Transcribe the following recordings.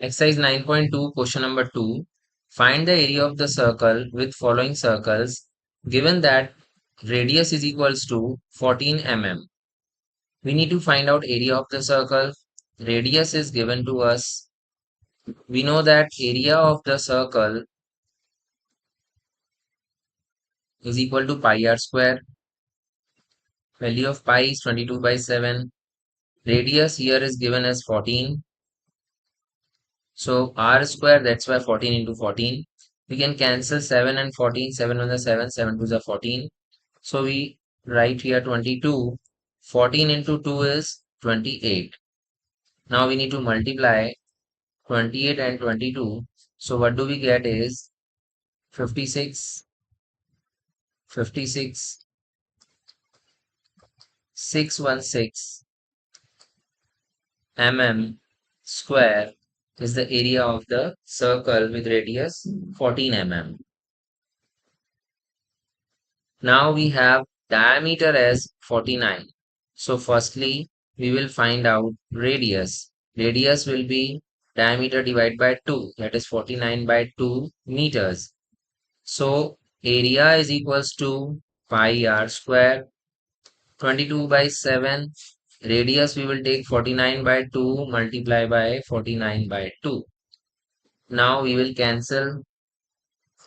Exercise 9.2, question number 2. Find the area of the circle with following circles given that radius is equals to 14 mm. We need to find out area of the circle. Radius is given to us. We know that area of the circle is equal to pi r square. Value of pi is 22 by 7. Radius here is given as 14. So r square, that's why 14 into 14. We can cancel 7 and 14. 7 1 is 7, 7 2 is 14. So we write here 22. 14 into 2 is 28. Now we need to multiply 28 and 22. So what do we get is 56, 56, 616 mm square is the area of the circle with radius 14 mm. Now we have diameter as 49. So firstly, we will find out radius. Radius will be diameter divided by 2, that is 49 by 2 meters. So area is equals to pi r square, 22 by 7. Radius we will take 49 by 2 multiply by 49 by 2. Now we will cancel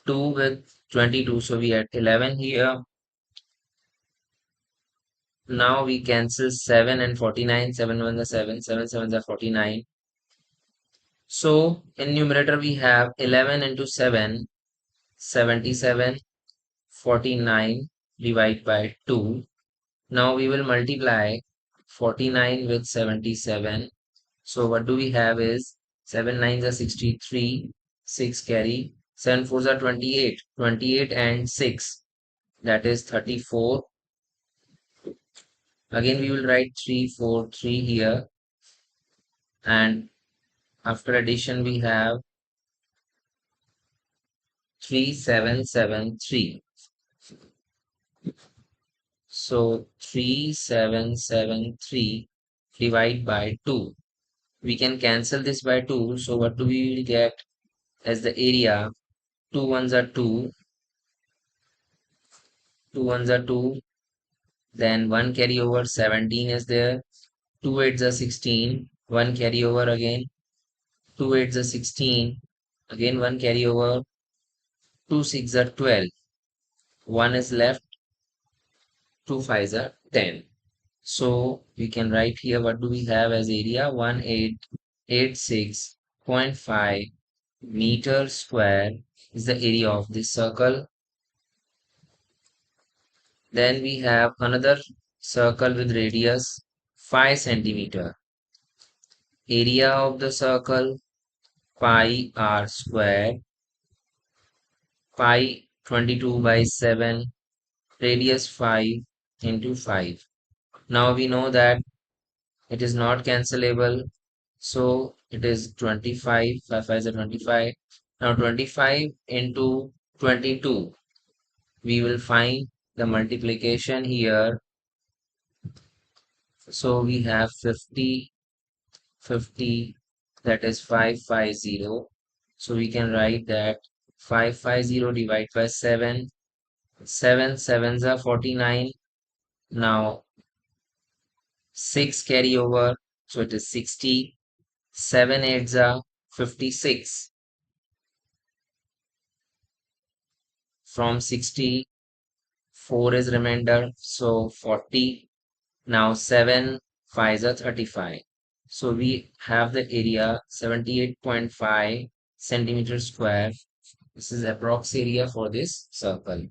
2 with 22. So we had 11 here. Now we cancel 7 and 49. 7 1 is 7, 7 7 is 49. So in numerator we have 11 into 7, 77, 49 divided by 2. Now we will multiply 49 with 77. So what do we have is 7 9s are 63, 6 carry, 7 4s are 28, 28 and 6, that is 34. Again we will write 3 4 3 here, and after addition we have 3773. So 3773 divided by 2. We can cancel this by 2. So what do we will get as the area? 2 ones are 2. 2 ones are 2. Then 1 carry over, 17 is there. 2 8s are 16. 1 carry over again. 2 8s are 16. Again 1 carry over. 2 6 are 12. 1 is left. 2 5s are 10. So we can write here what do we have as area? 1886.5 meter square is the area of this circle. Then we have another circle with radius 5 centimeter. Area of the circle pi r square, pi 22 by 7, radius 5 into 5. Now we know that it is not cancelable, so it is 25. 5 5 is a 25. Now 25 into 22, we will find the multiplication here. So we have 50, 50, that is 550. So we can write that 550 divided by 7. 7 7s are 49. Now 6 carry over, so it is 60. 7 8s are 56. From 60, 4 is remainder, so 40. Now 7 5s are 35. So we have the area 78.5 centimeter square. This is approx area for this circle.